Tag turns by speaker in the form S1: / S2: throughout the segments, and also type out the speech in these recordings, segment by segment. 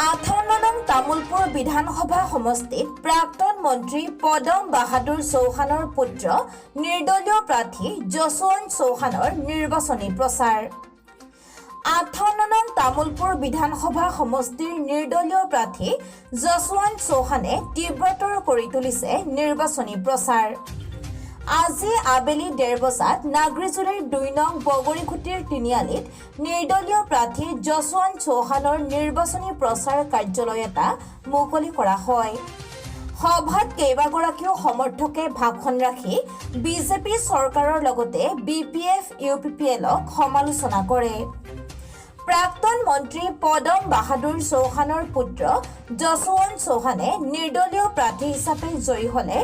S1: 58 নং তামুলপুৰ বিধানসভা সমষ্টিত প্ৰাক্তন মন্ত্ৰী পদম বাহাদুৰ চৌহানৰ পুত্ৰ নিৰ্দলীয় প্ৰাৰ্থী যশৱন্ত চৌহানৰ নিৰ্বাচনী প্ৰচাৰ। 58 নং তামুলপুৰ বিধানসভা সমষ্টিৰ নিৰ্দলীয় প্ৰাৰ্থী যশৱন্ত চৌহানে তীব্ৰতৰ কৰি তুলিছে নিৰ্বাচনী প্ৰচাৰ। আজি আবেলি 1:30 বজাত নাগৰিজুলিৰ 2 নং বগৰীখুটিৰ তিনিআলিত নিৰ্দলীয় প্ৰাৰ্থী যশৱন্ত চৌহানৰ নিৰ্বাচনী প্ৰচাৰ কাৰ্যালয় এটা মুকলি কৰা হয়। সভাত কেইবাগৰাকীও সমৰ্থকে ভাষণ ৰাখি বিজেপি চৰকাৰৰ লগতে BPF UPPLক সমালোচনা কৰে। প্ৰাক্তন মন্ত্ৰী পদম বাহাদুৰ চৌহানৰ পুত্ৰ যশৱন্ত চৌহানে নিৰ্দলীয় প্ৰাৰ্থী হিচাপে জয়ী হলে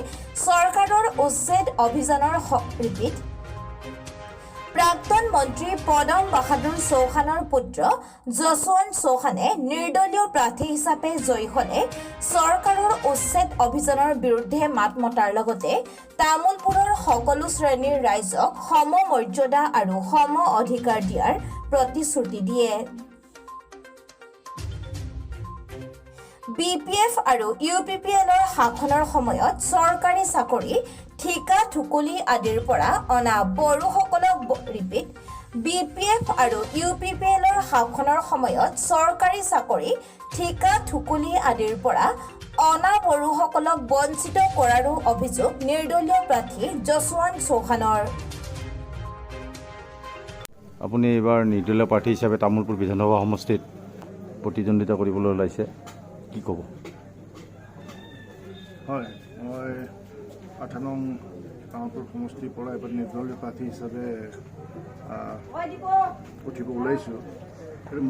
S1: চৰকাৰৰ উচ্ছেদ অভিযানৰ ৰিপিট। প্ৰাক্তন মন্ত্ৰী পদম বাহাদুৰ চৌহানৰ পুত্ৰ যশৱন্ত চৌহানে নিৰ্দলীয় প্ৰাৰ্থী হিচাপে জয়ী হলে চৰকাৰৰ উচ্ছেদ অভিযানৰ বিৰুদ্ধে মাত মতাৰ লগতে তামুলপুৰৰ সকলো শ্ৰেণীৰ ৰাইজক সমমৰ্যাদা আৰু সম অধিকাৰ দিয়াৰ প্ৰতিশ্ৰুতি দিয়ে। BPF আৰু UPPLৰ শাসনৰ সময়ত চৰকাৰী চাকৰি ঠিকা ঠুকুলি আদিৰ পৰা অনা বড়োসকলক ৰিপিট। BPF আৰু UPPLৰ শাসনৰ সময়ত চৰকাৰী চাকৰি ঠিকা ঠুকুলি আদিৰ পৰা অনা বড়োসকলক বঞ্চিত কৰাৰো অভিযোগ নিৰ্দলীয় প্ৰাৰ্থী যশৱন্ত চৌহানৰ।
S2: আপুনি এইবাৰ নিৰ্দলীয় প্ৰাৰ্থী হিচাপে তামুলপুৰ বিধানসভা সমষ্টিত প্ৰতিদ্বন্দ্বিতা কৰিবলৈ ওলাইছে, কি ক'ব?
S3: হয়, মই 58 নং তামুলপুৰ সমষ্টিৰ পৰা এবাৰ নিৰ্দলীয় প্ৰাৰ্থী হিচাপে উঠিব ওলাইছোঁ।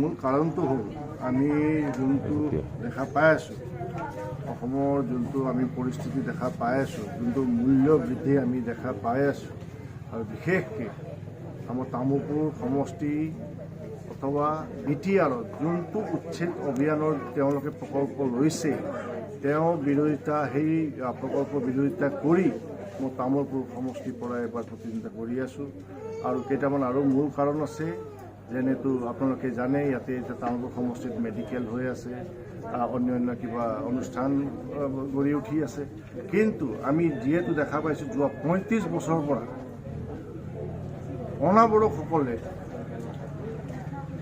S3: মূল কাৰণটো হ'ল আমি যোনটো দেখা পাই আছোঁ, অসমৰ যোনটো আমি পৰিস্থিতি দেখা পাই আছোঁ, যোনটো মূল্য বৃদ্ধি আমি দেখা পাই আছোঁ, আৰু বিশেষকৈ আমাৰ তামুলপুৰ সমষ্টি অথবা BTRত যোনটো উচ্ছেদ অভিযানৰ তেওঁলোকে প্ৰকল্প লৈছে, তেওঁ বিৰোধিতা সেই প্ৰকল্প বিৰোধিতা কৰি মই তামুলপুৰ সমষ্টিৰ পৰা এবাৰ প্ৰতিদ্বন্দ্বিতা কৰি আছোঁ। আৰু কেইটামান আৰু মূল কাৰণ আছে, যেনেতো আপোনালোকে জানে ইয়াতে এতিয়া তামুলপুৰ সমষ্টিত মেডিকেল হৈ আছে, অন্যান্য কিবা অনুষ্ঠান গঢ়ি উঠি আছে। কিন্তু আমি যিহেতু দেখা পাইছোঁ যোৱা 35 বছৰৰ পৰা অনাবড়োসকলে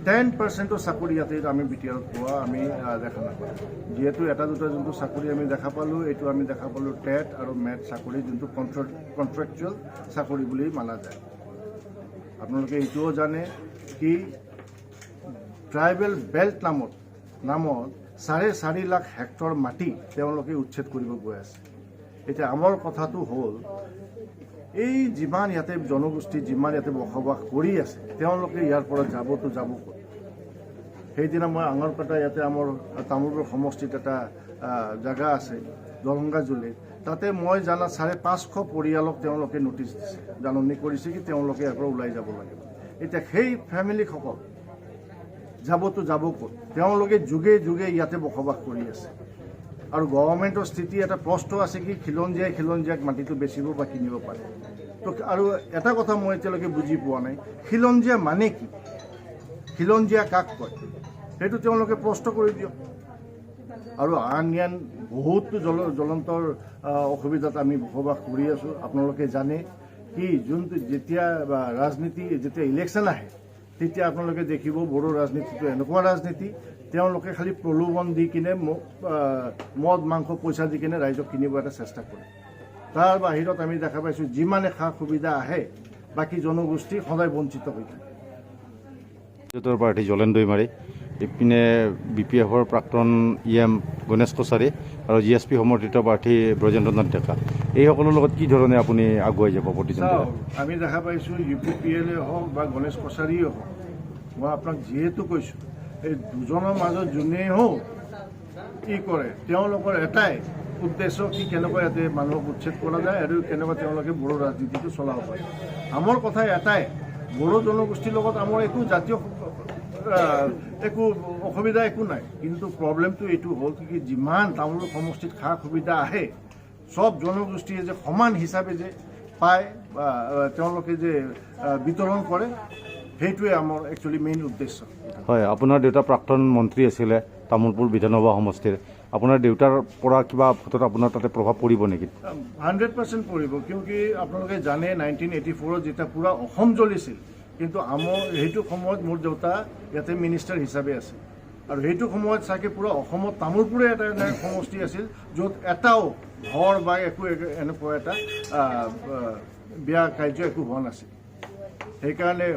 S3: 10% চাকৰি ইয়াতে আমি BTRত পোৱা আমি দেখা নাপাওঁ। যিহেতু এটা দুটা যোনটো চাকৰি আমি দেখা পালোঁ, এইটো আমি দেখা পালোঁ টেট আৰু মেট চাকৰি, যোনটো কণ্ট্ৰেকচুৱেল চাকৰি বুলি মানা যায়। আপোনালোকে এইটোও জানে কি ট্ৰাইবেল বেল্ট নামত 4.5 লাখ হেক্টৰ মাটি তেওঁলোকে উচ্ছেদ কৰিব গৈ আছে। এতিয়া আমাৰ কথাটো হ'ল, এই যিমান ইয়াতে জনগোষ্ঠী যিমান ইয়াতে বসবাস কৰি আছে, তেওঁলোকে ইয়াৰ পৰা যাবতো যাব ক'ত? সেইদিনা মই আঙৰপেটা ইয়াতে আমাৰ তামুলপুৰ সমষ্টিত এটা জেগা আছে দৰংগাজুলিত, তাতে মই জানা 550 পৰিয়ালক তেওঁলোকে নটিচ দিছে, জাননী কৰিছে কি তেওঁলোকে ইয়াৰ পৰা ওলাই যাব লাগিব। এতিয়া সেই ফেমিলিসকল যাবতো যাব ক'ত? তেওঁলোকে যুগে যুগে ইয়াতে বসবাস কৰি আছে। আৰু গভৰ্ণমেণ্টৰ স্থিতি এটা প্ৰশ্ন আছে কি খিলঞ্জীয়াক মাটিটো বেচিব বা কিনিব পাৰে। তো আৰু এটা কথা মই এতিয়ালৈকে বুজি পোৱা নাই, খিলঞ্জীয়া মানে কি? খিলঞ্জীয়া কাক কয়? সেইটো তেওঁলোকে প্ৰশ্ন কৰি দিয়ক। আৰু আন বহুতো জ্বলন্তৰ অসুবিধাত আমি বসবাস কৰি আছোঁ। আপোনালোকে জানে কি যোনটো যেতিয়া ৰাজনীতি যেতিয়া ইলেকশ্যন আহে, তেতিয়া আপোনালোকে দেখিব বড়ো ৰাজনীতিটো এনেকুৱা ৰাজনীতি, তেওঁলোকে খালি প্ৰলোভন দি কিনে মদ মাংস পইচা দি কিনে ৰাইজক কিনিব এটা চেষ্টা কৰে। তাৰ বাহিৰত আমি দেখা পাইছোঁ যিমানে সা সুবিধা আহে, বাকী জনগোষ্ঠী সদায় বঞ্চিত হৈ থাকে।
S2: প্ৰাৰ্থী জলেন দৈমাৰী, ইপিনে BPFৰ প্ৰাক্তন EM গণেশ কছাৰী আৰু GSP সমৰ্থিত প্ৰাৰ্থী ব্ৰজেন্দ্ৰনাথ ডেকা, এইসকলৰ লগত কি ধৰণে আপুনি আগুৱাই যাব প্ৰতিদ্বন্দ্বিতা?
S3: আমি দেখা পাইছোঁ UPPL হওক বা গণেশ কছাৰীয়ে হওক, মই আপোনাক যিহেতু কৈছোঁ, এই দুজনৰ মাজত যোনেই হওক কি কৰে, তেওঁলোকৰ এটাই উদ্দেশ্য কি কেনেকুৱা ইয়াতে মানুহক উচ্ছেদ কৰা যায় আৰু কেনেকুৱা তেওঁলোকে বড়ো ৰাজনীতিটো চলাব পাৰে। আমাৰ কথা এটাই, বড়ো জনগোষ্ঠীৰ লগত আমাৰ একো জাতীয় একো অসুবিধা একো নাই, কিন্তু প্ৰব্লেমটো এইটো হ'ল কি যিমান তামোলপুৰ সমষ্টিত সা সুবিধা আহে, সব জনগোষ্ঠীয়ে যে সমান হিচাপে যে পায় বা তেওঁলোকে যে বিতৰণ কৰে, সেইটোৱে আমাৰ একচুৱেলি মেইন উদ্দেশ্য।
S2: হয়, আপোনাৰ দেউতা প্ৰাক্তন মন্ত্ৰী আছিলে তামোলপুৰ বিধানসভা সমষ্টিৰ। আপোনাৰ দেউতাৰ পৰা কিবা ভোটত আপোনাৰ তাতে প্ৰভাৱ পৰিব নেকি?
S3: 100% পৰিব, কিয়কি আপোনালোকে জানে 1984 যেতিয়া পূৰা অসম জ্বলিছিল, কিন্তু সেইটো সময়ত মোৰ দেউতা ইয়াতে মিনিষ্টাৰ হিচাপে আছিল। আৰু সেইটো সময়ত চাগে পূৰা অসমত তামোলপুৰে এটা এনে সমষ্টি আছিল য'ত এটাও ঘৰ বা একো এনেকুৱা এটা বেয়া কাৰ্য একো হোৱা নাছিল। সেইকাৰণে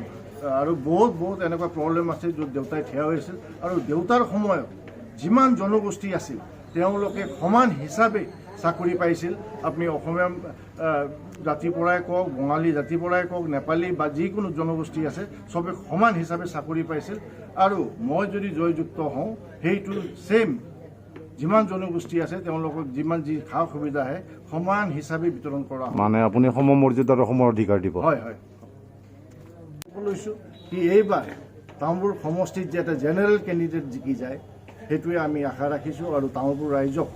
S3: আৰু বহুত এনেকুৱা প্ৰব্লেম আছে য'ত দেউতাই থিয় হৈছিল। আৰু দেউতাৰ সময়ত যিমান জনগোষ্ঠী আছিল তেওঁলোকে সমান হিচাপে চাকৰি পাইছিল। আপুনি অসমীয়া জাতিৰ পৰাই কওক, বঙালী জাতিৰ পৰাই কওক, নেপালী বা যিকোনো জনগোষ্ঠী আছে চবে সমান হিচাপে চাকৰি পাইছিল। আৰু মই যদি জয়যুক্ত হওঁ সেইটো ছেইম যিমান জনগোষ্ঠী আছে তেওঁলোকক যিমান যি সা সুবিধা আহে সমান হিচাপে বিতৰণ কৰা হয়।
S2: মানে আপুনি সমমৰ্যাদাৰ সমৰ অধিকাৰ দিব?
S3: হয় হয়। লৈছোঁ কি এইবাৰ তামোলপুৰ সমষ্টিত যে এটা জেনেৰেল কেণ্ডিডেট জিকি যায় সেইটোৱে আমি আশা ৰাখিছোঁ। আৰু তামোলপুৰ ৰাইজক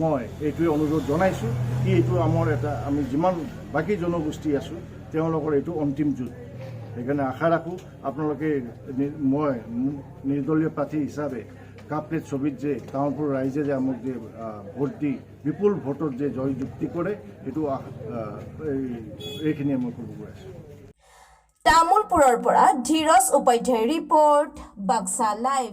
S3: মই এইটোৱে অনুৰোধ জনাইছোঁ কি এইটো আমাৰ এটা আমি যিমান বাকী জনগোষ্ঠী আছোঁ তেওঁলোকৰ এইটো অন্তিম যুঁজ। সেইকাৰণে আশা ৰাখোঁ আপোনালোকে মই নিৰ্দলীয় প্ৰাৰ্থী হিচাপে কাপপ্লেট ছবিত যে তামোলপুৰ ৰাইজে যে আমাক যে ভোট দি বিপুল ভোটত যে জয়যুক্তি কৰে সেইটো এইখিনিয়ে মই ক'ব গৈ আছোঁ।
S1: তামোলপুৰৰ পৰা ধীৰজ উপাধ্যায়ৰ ৰিপৰ্ট, বাক্সা লাইভ।